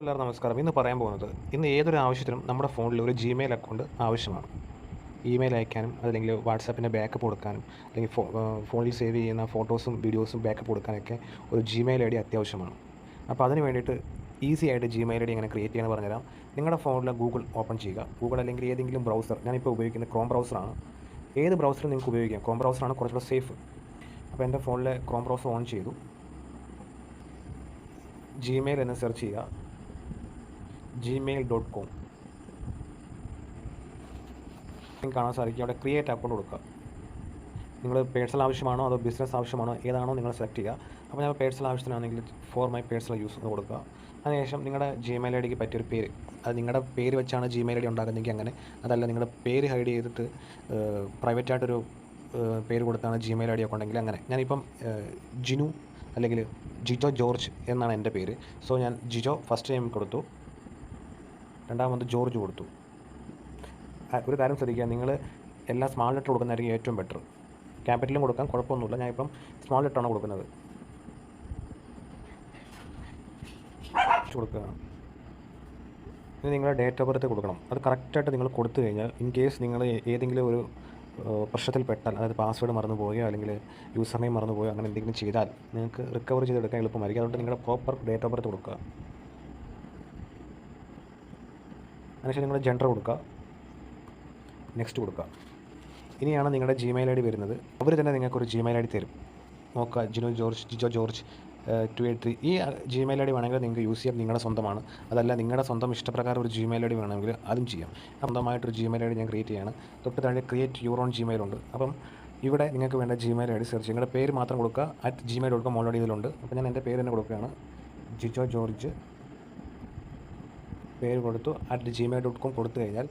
എല്ലാവർക്കും നമസ്കാരം. ഇന്ന് പറയാൻ പോകുന്നത് ഇന്ന് ഏതൊരു ആവശ്യത്തിനും നമ്മുടെ ഫോണിൽ ഒരു ജിമെയിൽ അക്കൗണ്ട് ആവശ്യമാണ്. ഇമെയിൽ അയക്കാനും അല്ലെങ്കിൽ വാട്സാപ്പിൻ്റെ ബാക്കപ്പ് കൊടുക്കാനും അല്ലെങ്കിൽ ഫോണിൽ സേവ് ചെയ്യുന്ന ഫോട്ടോസും വീഡിയോസും ബാക്കപ്പ് കൊടുക്കാനൊക്കെ ഒരു ജിമെയിൽ ഐ ഡി അത്യാവശ്യമാണ്. അപ്പോൾ അതിന് വേണ്ടിയിട്ട് ഈസി ആയിട്ട് ജിമെയിൽ ഐ ഡി എങ്ങനെ ക്രിയേറ്റ് ചെയ്യാമെന്ന് പറഞ്ഞുതരാം. നിങ്ങളുടെ ഫോണിൽ ഗൂഗിൾ ഓപ്പൺ ചെയ്യുക. ഗൂഗിൾ അല്ലെങ്കിൽ ഏതെങ്കിലും ബ്രൗസർ, ഞാനിപ്പോൾ ഉപയോഗിക്കുന്നത് ക്രോം ബ്രൗസറാണ്. ഏത് ബ്രൗസറും നിങ്ങൾക്ക് ഉപയോഗിക്കാം. ക്രോം ബ്രൗസറാണ് കുറച്ചുകൂടെ സേഫ്. അപ്പോൾ എൻ്റെ ഫോണിൽ ക്രോം ബ്രൗസർ ഓൺ ചെയ്തു. ജിമെയിൽ എന്ന് സെർച്ച് ചെയ്യുക. gmail.com കാണാൻ സാധിക്കും. അവിടെ ക്രിയേറ്റ് അക്കൗണ്ട് കൊടുക്കുക. നിങ്ങൾ പേഴ്സണൽ ആവശ്യമാണോ അതോ ബിസിനസ് ആവശ്യമാണോ ഏതാണോ നിങ്ങൾ സെലക്ട് ചെയ്യുക. അപ്പോൾ ഞാൻ പേഴ്സണൽ ആവശ്യത്തിനാണെങ്കിൽ ഫോർ മൈ പേഴ്സണൽ യൂസ് എന്ന് കൊടുക്കുക. അതിനുശേഷം നിങ്ങളുടെ ജിമെയിൽ ഐ ഡിക്ക് പറ്റിയൊരു പേര്, അത് നിങ്ങളുടെ പേര് വെച്ചാണ് ജിമെയിൽ ഐ ഡി ഉണ്ടാകുന്നതെങ്കിൽ അങ്ങനെ, അതല്ല നിങ്ങളുടെ പേര് ഹൈഡ് ചെയ്തിട്ട് പ്രൈവറ്റായിട്ടൊരു പേര് കൊടുത്താണ് ജിമെയിൽ ഐ ഡി ഒക്കെ ഉണ്ടെങ്കിൽ അങ്ങനെ. ഞാനിപ്പം ജിനു അല്ലെങ്കിൽ ജിജോ ജോർജ് എന്നാണ് എൻ്റെ പേര്. സോ ഞാൻ ജിജോ ഫസ്റ്റ് നെയിം കൊടുത്തു, രണ്ടാമത് ജോർജ് കൊടുത്തു. ഒരു കാര്യം ശ്രദ്ധിക്കുക, നിങ്ങൾ എല്ലാം സ്മാൾ ലെറ്റർ കൊടുക്കുന്നതായിരിക്കും ഏറ്റവും ബെറ്റർ. ക്യാപിറ്റലും കൊടുക്കാം, കുഴപ്പമൊന്നുമില്ല. ഞാനിപ്പം സ്മാൾ ലെറ്ററാണ് കൊടുക്കുന്നത്. കൊടുക്കുക. ഇനി നിങ്ങളുടെ ഡേറ്റ് ഓഫ് ബർത്ത് കൊടുക്കണം. അത് കറക്റ്റായിട്ട് നിങ്ങൾ കൊടുത്തു കഴിഞ്ഞാൽ ഇൻ കേസ് നിങ്ങൾ ഏതെങ്കിലും ഒരു പ്രശ്നത്തിൽ പെട്ടാൽ, അതായത് പാസ്വേഡ് മറന്നു പോവുകയോ അല്ലെങ്കിൽ യൂസർ നെയിം മറന്നു പോയോ അങ്ങനെ എന്തെങ്കിലും ചെയ്താൽ നിങ്ങൾക്ക് റിക്കവർ ചെയ്തെടുക്കാൻ എളുപ്പമായിരിക്കും. അതുകൊണ്ട് നിങ്ങളുടെ പ്രോപ്പർ ഡേറ്റ് ഓഫ് ബർത്ത് കൊടുക്കുക. അതിനുശേഷം നിങ്ങൾ ജെൻഡർ കൊടുക്കുക, നെക്സ്റ്റ് കൊടുക്കുക. ഇനിയാണ് നിങ്ങളുടെ ജിമെയിൽ ഐ ഡി വരുന്നത്. അവർ തന്നെ നിങ്ങൾക്കൊരു ജിമെയിൽ ഐ ഡി തരും. നോക്കുക, ജിജോ ജോർജ് 283. ഈ ജിമെയിൽ ഐ ഡി വേണമെങ്കിൽ നിങ്ങൾക്ക് യൂസ് ചെയ്യാം, നിങ്ങളുടെ സ്വന്തമാണ്. അതല്ല നിങ്ങളുടെ സ്വന്തം ഇഷ്ടപ്രകാരം ഒരു ജിമെയിൽ ഐ ഡി വേണമെങ്കിൽ അതും ചെയ്യാം. സ്വന്തമായിട്ടൊരു ജിമെയിൽ ഐ ഡി ഞാൻ ക്രിയേറ്റ് ചെയ്യാണ്. തൊട്ട് താഴെ ക്രിയേറ്റ് യുവർ ഓൺ ജിമെയിൽ ഉണ്ട്. അപ്പം ഇവിടെ നിങ്ങൾക്ക് വേണ്ട ജിമെയിൽ ഐ ഡി സെർച്ച്, നിങ്ങളുടെ പേര് മാത്രം കൊടുക്കുക. @gmail.com ഓൾറെഡി ഇതിലുണ്ട്. അപ്പോൾ ഞാൻ എൻ്റെ പേര് തന്നെ കൊടുക്കുകയാണ്, ജിജോ ജോർജ്. പേര് കൊടുത്തു @gmail.com കൊടുത്തു കഴിഞ്ഞാൽ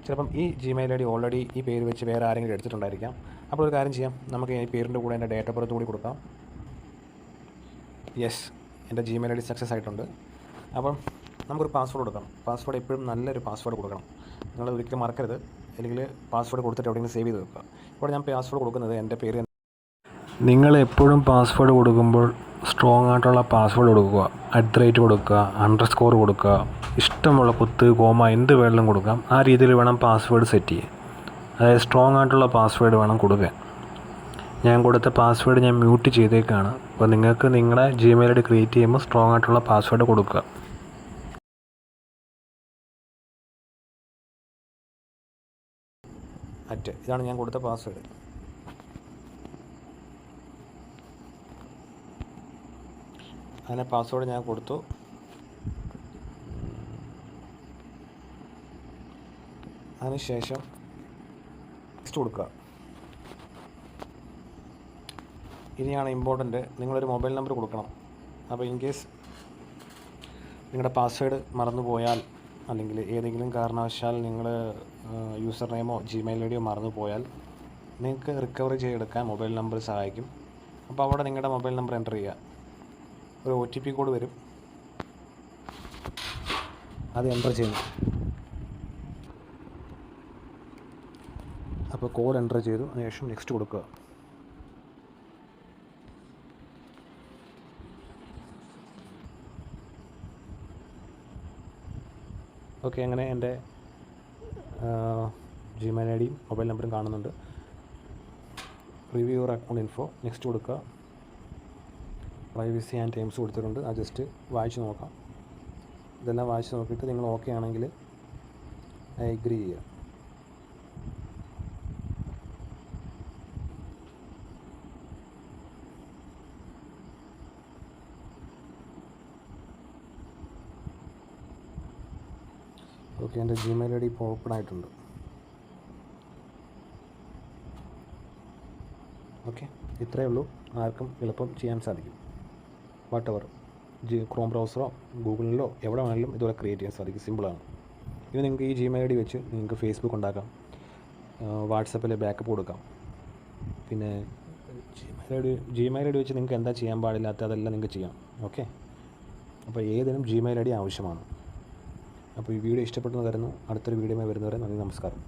ചിലപ്പം ഈ ജിമെയിൽ ഐ ഡി ഓൾറെഡി ഈ പേര് വെച്ച് വേറെ ആരെങ്കിലും എടുത്തിട്ടുണ്ടായിരിക്കാം. അപ്പോൾ ഒരു കാര്യം ചെയ്യാം, നമുക്ക് ഈ പേരിൻ്റെ കൂടെ എൻ്റെ ഡേറ്റ് ഓഫ് ബർത്ത് കൂടി കൊടുക്കാം. യെസ്, എൻ്റെ ജിമെയിൽ ഐ ഡി സക്സസ് ആയിട്ടുണ്ട്. അപ്പം നമുക്കൊരു പാസ്വേഡ് കൊടുക്കണം. പാസ്വേഡ് എപ്പോഴും നല്ലൊരു പാസ്വേഡ് കൊടുക്കണം. നിങ്ങൾ ഒരിക്കലും മറക്കരുത്. അല്ലെങ്കിൽ പാസ്വേഡ് കൊടുത്തിട്ട് എവിടെയെങ്കിലും സേവ് ചെയ്ത് വെക്കുക. ഇപ്പോൾ ഞാൻ പാസ്വേഡ് കൊടുക്കുന്നത് എൻ്റെ പേര്. നിങ്ങൾ എപ്പോഴും പാസ്വേഡ് കൊടുക്കുമ്പോൾ സ്ട്രോങ് ആയിട്ടുള്ള പാസ്വേഡ് കൊടുക്കുക. @ കൊടുക്കുക, അണ്ടർസ്കോർ കൊടുക്കുക, ഇഷ്ടമുള്ള കുത്ത് കോമ എന്ത് വേണമെങ്കിലും കൊടുക്കാം. ആ രീതിയിൽ വേണം പാസ്വേഡ് സെറ്റ് ചെയ്യാൻ. അതായത് സ്ട്രോങ് ആയിട്ടുള്ള പാസ്വേഡ് വേണം കൊടുക്കാൻ. ഞാൻ കൊടുത്ത പാസ്വേഡ് ഞാൻ മ്യൂട്ട് ചെയ്തേക്കാണ്. അപ്പോൾ നിങ്ങൾക്ക് നിങ്ങളുടെ ജിമെയിൽ ഐ ഡി ക്രിയേറ്റ് ചെയ്യുമ്പോൾ സ്ട്രോങ് ആയിട്ടുള്ള പാസ്വേഡ് കൊടുക്കുക. ഇതാണ് ഞാൻ കൊടുത്ത പാസ്വേഡ്. അങ്ങനെ പാസ്വേഡ് ഞാൻ കൊടുത്തു. അതിനുശേഷം നെക്സ്റ്റ് കൊടുക്കുക. ഇനിയാണ് ഇമ്പോർട്ടൻ്റ്, നിങ്ങളൊരു മൊബൈൽ നമ്പർ കൊടുക്കണം. അപ്പോൾ ഇൻ കേസ് നിങ്ങളുടെ പാസ്വേഡ് മറന്നുപോയാൽ അല്ലെങ്കിൽ ഏതെങ്കിലും കാരണവശാൽ നിങ്ങൾ യൂസർ നെയിമോ ജിമെയിൽ ഐ ഡിയോ മറന്നു പോയാൽ നിങ്ങൾക്ക് റിക്കവർ ചെയ്തെടുക്കാൻ മൊബൈൽ നമ്പർ സഹായിക്കും. അപ്പോൾ അവിടെ നിങ്ങളുടെ മൊബൈൽ നമ്പർ എൻ്റർ ചെയ്യുക. ഒരു OTP കോഡ് വരും, അത് എൻ്റർ ചെയ്യുന്നു. അപ്പോൾ കോഡ് എൻ്റർ ചെയ്തു, അതിനുശേഷം നെക്സ്റ്റ് കൊടുക്കുക. ഓക്കെ, അങ്ങനെ എൻ്റെ ജിമെയിൽ ഐ ഡിയും മൊബൈൽ നമ്പറും കാണുന്നുണ്ട്. Review your account info, next കൊടുക്കുക. പ്രൈവസി ആൻഡ് ടേംസ് കൊടുത്തിട്ടുണ്ട്, അത് ജസ്റ്റ് വായിച്ച് നോക്കാം. ഇതെല്ലാം വായിച്ച് നോക്കിയിട്ട് നിങ്ങൾ ഓക്കെ ആണെങ്കിൽ അഗ്രി ചെയ്യുക. ഓക്കെ, എൻ്റെ ജിമെയിൽ ഐ ഡി ഇപ്പോൾ ഓപ്പൺ ആയിട്ടുണ്ട്. ഓക്കെ, ഇത്രയേ ഉള്ളൂ. ആർക്കും എളുപ്പം ചെയ്യാൻ സാധിക്കും. വാട്ട് എവർ ക്രോം ബ്രൗസറോ ഗൂഗിളിലോ എവിടെ വേണമെങ്കിലും ഇതുപോലെ ക്രിയേറ്റ് ചെയ്യാൻ സാധിക്കും. സിമ്പിളാണ്. ഇനി നിങ്ങൾക്ക് ഈ ജിമെയിൽ ഐ ഡി വെച്ച് നിങ്ങൾക്ക് ഫേസ്ബുക്ക് ഉണ്ടാക്കാം, വാട്സപ്പിൽ ബാക്കപ്പ് കൊടുക്കാം. പിന്നെ ജിമെയിൽ ഐ ഡി വെച്ച് നിങ്ങൾക്ക് എന്താ ചെയ്യാൻ പാടില്ലാത്ത അതെല്ലാം നിങ്ങൾക്ക് ചെയ്യാം. ഓക്കെ, അപ്പോൾ ഏതിനും ജിമെയിൽ ഐ ഡി ആവശ്യമാണ്. അപ്പോൾ ഈ വീഡിയോ ഇഷ്ടപ്പെട്ടെന്ന് കരുതുന്നു. അടുത്തൊരു വീഡിയോയുമായി വരുന്നവരെ നന്ദി, നമസ്കാരം.